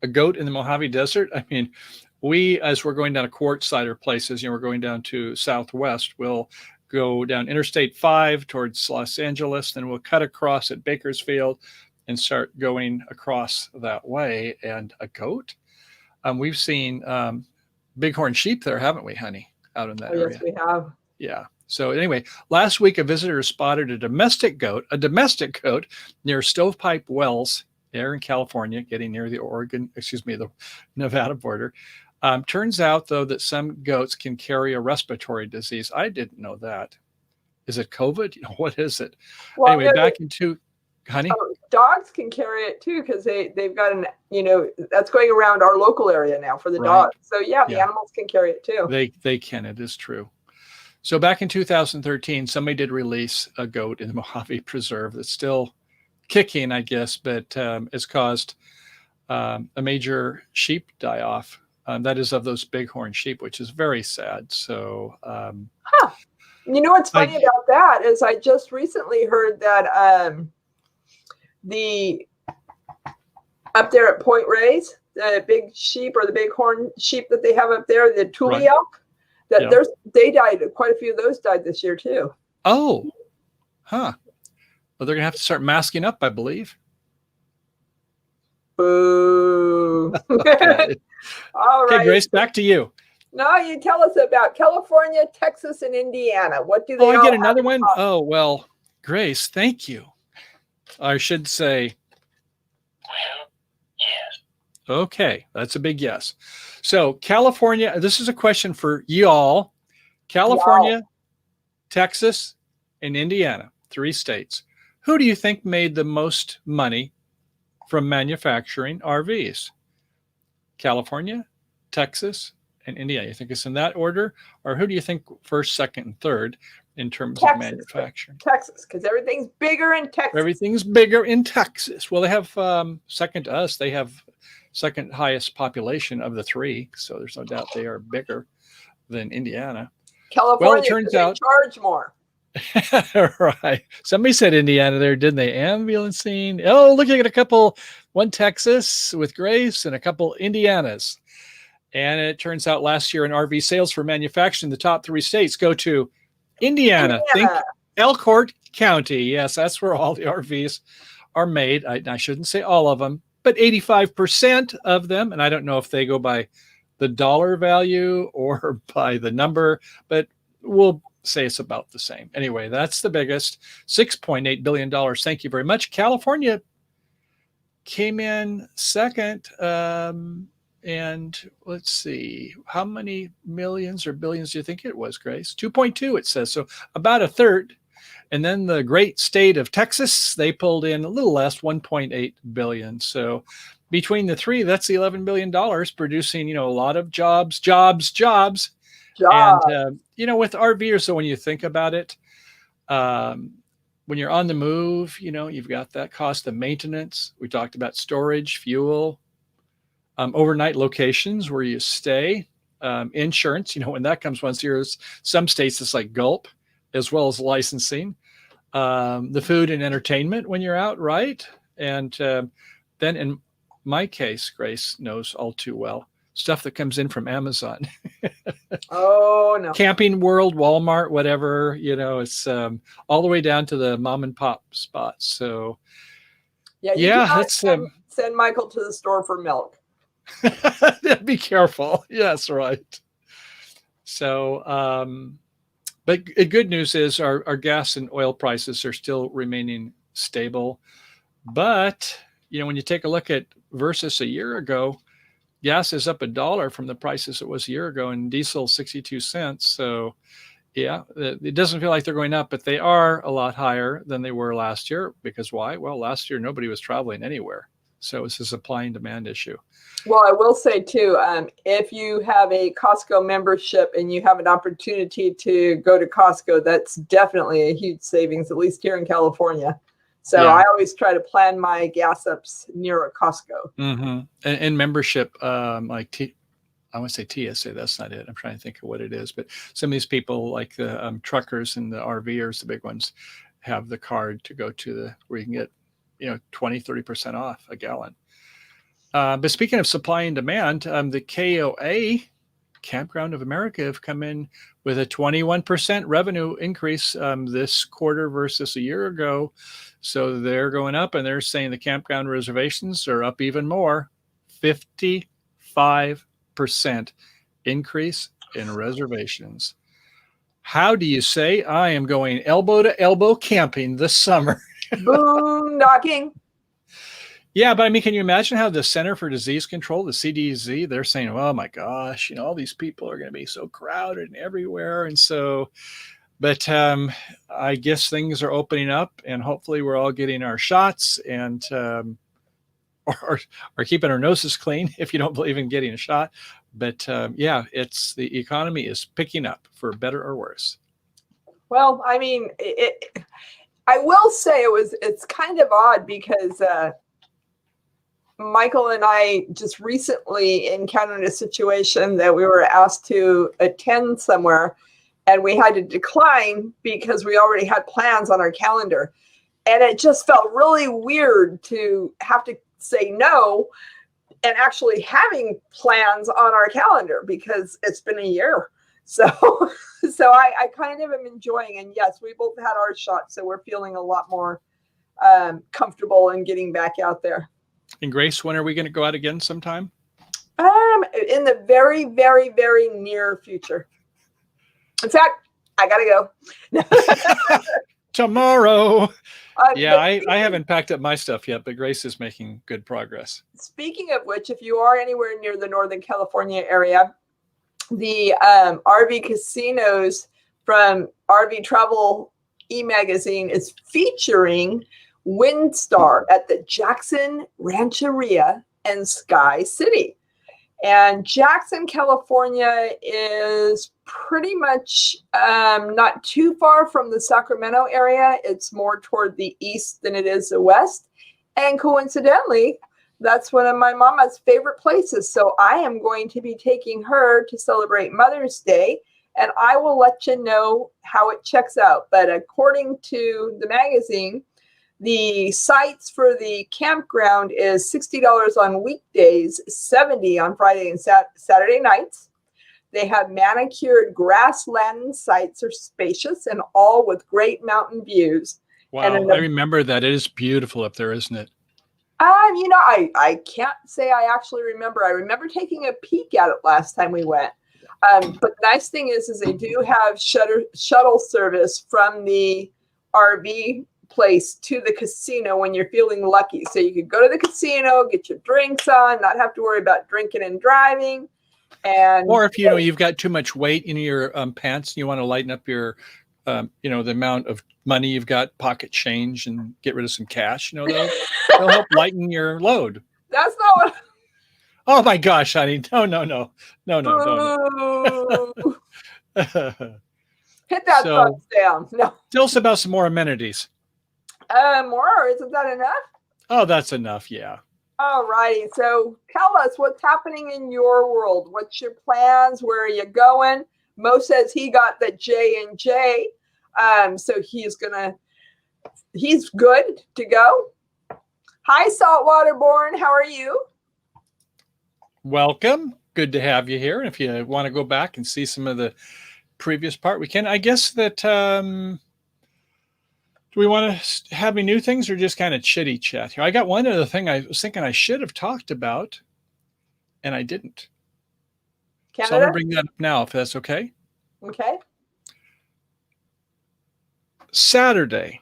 A goat in the Mojave Desert? I mean, we, as we're going down to Quartzsite or places, we're going down to Southwest, we'll go down Interstate 5 towards Los Angeles, then we'll cut across at Bakersfield and start going across that way. And a goat? We've seen bighorn sheep there, haven't we, honey, out in that area? Yes, we have. Yeah. So anyway, last week a visitor spotted a domestic goat near Stovepipe Wells there in California, getting near the Nevada border. Turns out, though, that some goats can carry a respiratory disease. I didn't know that. Is it COVID? What is it? Well, anyway, back into, honey. Dogs can carry it too, because they've got that's going around our local area now for the dogs. So the animals can carry it too. They can. It is true. So back in 2013, somebody did release a goat in the Mojave Preserve that's still kicking, I guess, but it's caused a major sheep die-off. That is of those bighorn sheep, which is very sad. So, what's funny about that is I just recently heard that the up there at Point Reyes, the big sheep or the bighorn sheep that they have up there, the Tule elk, they died. Quite a few of those died this year too. Oh, huh. Well, they're gonna have to start masking up, I believe. Boo. Okay. All right. Okay, Grace, back to you. Now you tell us about California, Texas, and Indiana. What do they? I get another one. Oh, well, Grace, thank you. I should say, well, yes. Okay, that's a big yes. So California, this is a question for y'all. California, Texas, and Indiana, 3 states. Who do you think made the most money from manufacturing RVs? California, Texas, and Indiana. You think it's in that order? Or who do you think first, second, and third in terms of manufacturing? Texas, because everything's bigger in Texas. Everything's bigger in Texas. Well, they have, second to us, they have second highest population of the 3. So there's no doubt they are bigger than Indiana. California, well, it turns out, charge more. Right. Somebody said Indiana there, didn't they? Ambulancing. Oh, looking at a couple, one Texas with Grace and a couple Indianas. And it turns out last year in RV sales for manufacturing, the top 3 states go to Indiana. Think Elkhart County. Yes, that's where all the RVs are made. I shouldn't say all of them, but 85% of them. And I don't know if they go by the dollar value or by the number, but we'll say it's about the same. Anyway, that's the biggest, $6.8 billion. Thank you very much. California came in second. And let's see, how many millions or billions do you think it was, Grace? 2.2, it says. So about a third. And then the great state of Texas, they pulled in a little less, 1.8 billion. So between the 3, that's the $11 billion, producing, a lot of jobs. And, with RVers, so when you think about it, when you're on the move, you've got that cost of maintenance. We talked about storage, fuel, overnight locations where you stay, insurance, when that comes once a year. Some states it's like gulp, as well as licensing, the food and entertainment when you're out, right? And then in my case, Grace knows all too well, stuff that comes in from Amazon. Oh, no. Camping World, Walmart, whatever, it's all the way down to the mom and pop spots. So yeah, that's send Michael to the store for milk. be careful. Yes, right. So, but good news is our gas and oil prices are still remaining stable. But, when you take a look at versus a year ago, gas is up $1 from the prices it was a year ago, and diesel 62 cents. So, yeah, it doesn't feel like they're going up, but they are a lot higher than they were last year. Because why? Well, last year, nobody was traveling anywhere. So it's a supply and demand issue. Well, I will say, too, if you have a Costco membership and you have an opportunity to go to Costco, that's definitely a huge savings, at least here in California. So I always try to plan my gas ups near a Costco. Mm-hmm. And membership, I want to say TSA, that's not it. I'm trying to think of what it is. But some of these people, like the truckers and the RVers, the big ones, have the card to go to where you can get 20-30% off a gallon. But speaking of supply and demand, the KOA, Campground of America, have come in with a 21% revenue increase this quarter versus a year ago. So they're going up, and they're saying the campground reservations are up even more, 55% increase in reservations. How do you say I am going elbow to elbow camping this summer? Boondocking. Yeah, but I mean, can you imagine how the Center for Disease Control, the CDC, they're saying, oh my gosh, all these people are going to be so crowded and everywhere. And so, but I guess things are opening up, and hopefully we're all getting our shots and or keeping our noses clean if you don't believe in getting a shot. But yeah, the economy is picking up for better or worse. Well, I mean, I will say it's kind of odd because Michael and I just recently encountered a situation that we were asked to attend somewhere, and we had to decline because we already had plans on our calendar. And it just felt really weird to have to say no and actually having plans on our calendar because it's been a year. So I kind of am enjoying, and yes, we both had our shots, so we're feeling a lot more comfortable in getting back out there. And Grace, when are we going to go out again sometime? In the very, very, very near future. In fact, I got to go. Tomorrow. Yeah, I haven't packed up my stuff yet, but Grace is making good progress. Speaking of which, if you are anywhere near the Northern California area, the RV casinos from RV Travel e-magazine is featuring WindStar at the Jackson Rancheria and Sky City. And Jackson, California is pretty much not too far from the Sacramento area. It's more toward the east than it is the west. And coincidentally, that's one of my mama's favorite places. So I am going to be taking her to celebrate Mother's Day, and I will let you know how it checks out. But according to the magazine, the sites for the campground is $60 on weekdays, $70 on Friday and Saturday nights. They have manicured grassland sites, are spacious and all with great mountain views. Wow, I remember that. It is beautiful up there, isn't it? I can't say I actually remember. I remember taking a peek at it last time we went. But the nice thing is they do have shuttle service from the RV place to the casino when you're feeling lucky. So you could go to the casino, get your drinks on, not have to worry about drinking and driving. Or if you've got too much weight in your pants and you want to lighten up your the amount of money you've got, pocket change, and get rid of some cash, they'll help lighten your load. That's not what. Oh my gosh, honey. No. Hit that thumbs down. No. Tell us about some more amenities. More? Isn't that enough? Oh, that's enough. Yeah. All righty. So tell us what's happening in your world. What's your plans? Where are you going? Mo says he got the J&J. So he's good to go. Hi, Saltwaterborn. How are you? Welcome. Good to have you here. And if you want to go back and see some of the previous part, we can. I guess that do we want to have any new things or just kind of chitty chat here? I got one other thing I was thinking I should have talked about, and I didn't. Canada? So I'm gonna bring that up now, if that's okay. Okay. Saturday,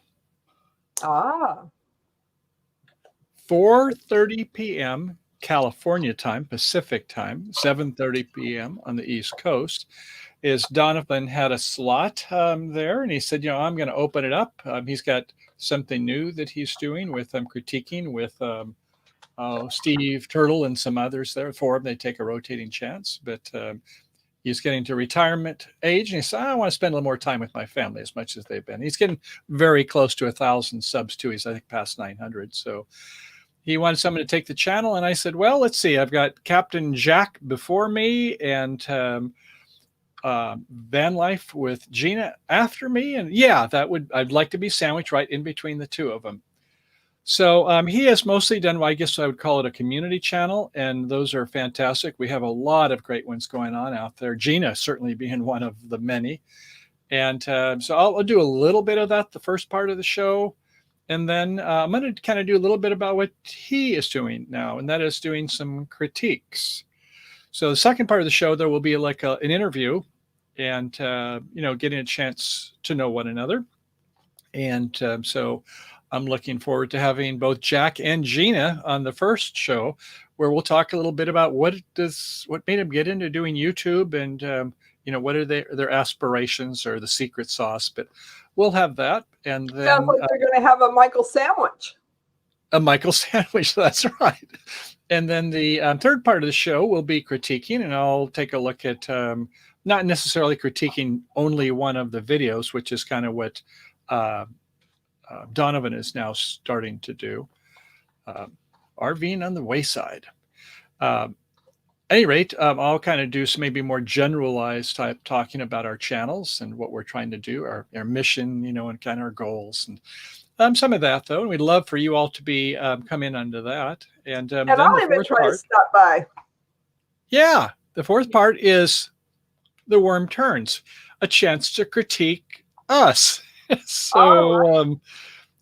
4:30 p.m. California time, Pacific time, 7:30 p.m. on the East Coast, is Donovan had a slot there, and he said, I'm going to open it up. He's got something new that he's doing with critiquing with Steve Turtle and some others there. For him, they take a rotating chance, but he's getting to retirement age, and he said, I want to spend a little more time with my family as much as they've been. He's getting very close to 1,000 subs too. He's, I think, past 900. So he wanted someone to take the channel, and I said, well, let's see. I've got Captain Jack before me, and Van Life with Gina after me, and yeah, I'd like to be sandwiched right in between the two of them. So he has mostly done what I guess I would call it a community channel, and those are fantastic. We have a lot of great ones going on out there. Gina certainly being one of the many, and so I'll do a little bit of that the first part of the show, and then I'm going to kind of do a little bit about what he is doing now, and that is doing some critiques. So the second part of the show, there will be like an interview and, getting a chance to know one another. And so I'm looking forward to having both Jack and Gina on the first show, where we'll talk a little bit about what made them get into doing YouTube and, what are their aspirations or the secret sauce. But we'll have that. And then sounds like they're going to have a Michael sandwich. A Michael sandwich, that's right. And then the third part of the show will be critiquing, and I'll take a look at not necessarily critiquing only one of the videos, which is kind of what Donovan is now starting to do. RVing on the wayside. At any rate, I'll kind of do some maybe more generalized type talking about our channels and what we're trying to do, our mission, and kind of our goals. And some of that, though, and we'd love for you all to be come in under that. And then I'll even try to stop by. Yeah, the fourth part is the worm turns, a chance to critique us. So,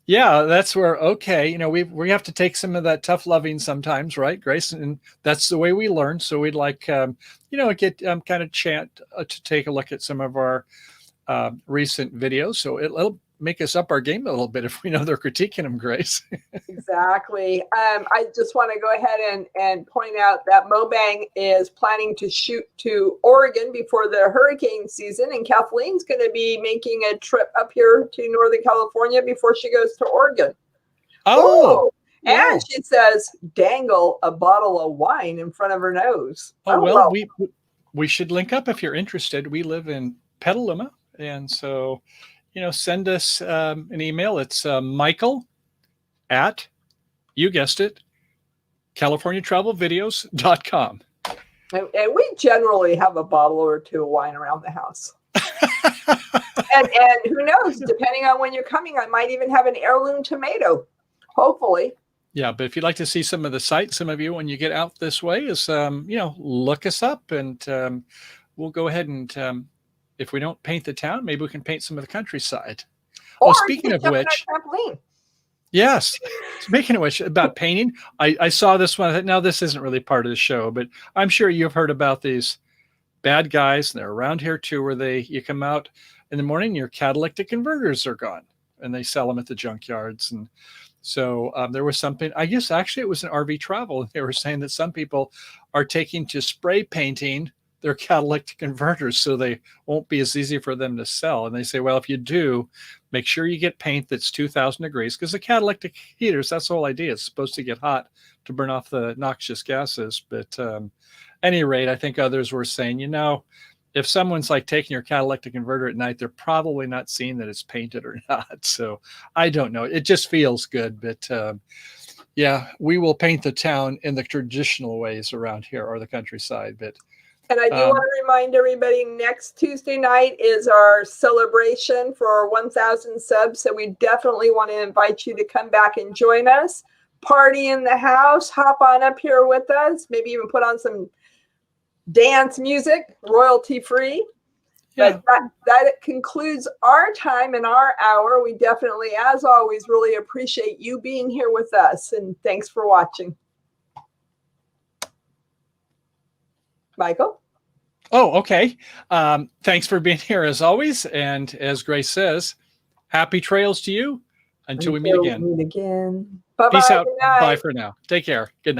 yeah, that's where we have to take some of that tough loving sometimes, right, Grace? And that's the way we learn. So we'd like get kind of to take a look at some of our recent videos. So it'll make us up our game a little bit if we know they're critiquing them, Grace. Exactly. I just want to go ahead and point out that Mobang is planning to shoot to Oregon before the hurricane season, and Kathleen's going to be making a trip up here to Northern California before she goes to Oregon. Oh, wow. And she says, dangle a bottle of wine in front of her nose. Well, we should link up if you're interested. We live in Petaluma, and so send us an email. It's Michael at, you guessed it, CaliforniaTravelVideos.com. And we generally have a bottle or two of wine around the house. and who knows, depending on when you're coming, I might even have an heirloom tomato, hopefully. Yeah, but if you'd like to see some of the sites, some of you, when you get out this way, is, look us up, and we'll go ahead and if we don't paint the town, maybe we can paint some of the countryside. Or speaking of which, yes, speaking of which, about painting, I saw this one. I thought, now this isn't really part of the show, but I'm sure you've heard about these bad guys, and they're around here too, where you come out in the morning, your catalytic converters are gone, and they sell them at the junkyards. And so there was something, I guess actually it was an RV travel. They were saying that some people are taking to spray painting their catalytic converters so they won't be as easy for them to sell. And they say, well, if you do, make sure you get paint that's 2,000 degrees, because the catalytic heaters, that's the whole idea. It's supposed to get hot to burn off the noxious gases. But any rate, I think others were saying, if someone's like taking your catalytic converter at night, they're probably not seeing that it's painted or not. So I don't know. It just feels good. But yeah, we will paint the town in the traditional ways around here, or the countryside. But and I do want to remind everybody, next Tuesday night is our celebration for 1,000 subs. So we definitely want to invite you to come back and join us. Party in the house. Hop on up here with us. Maybe even put on some dance music, royalty free. yeah. But that concludes our time and our hour. We definitely, as always, really appreciate you being here with us. And thanks for watching. Michael? Oh, okay. Thanks for being here as always. And as Grace says, happy trails to you until we meet again. Bye-bye. Peace out. Good night. Bye for now. Take care. Good night.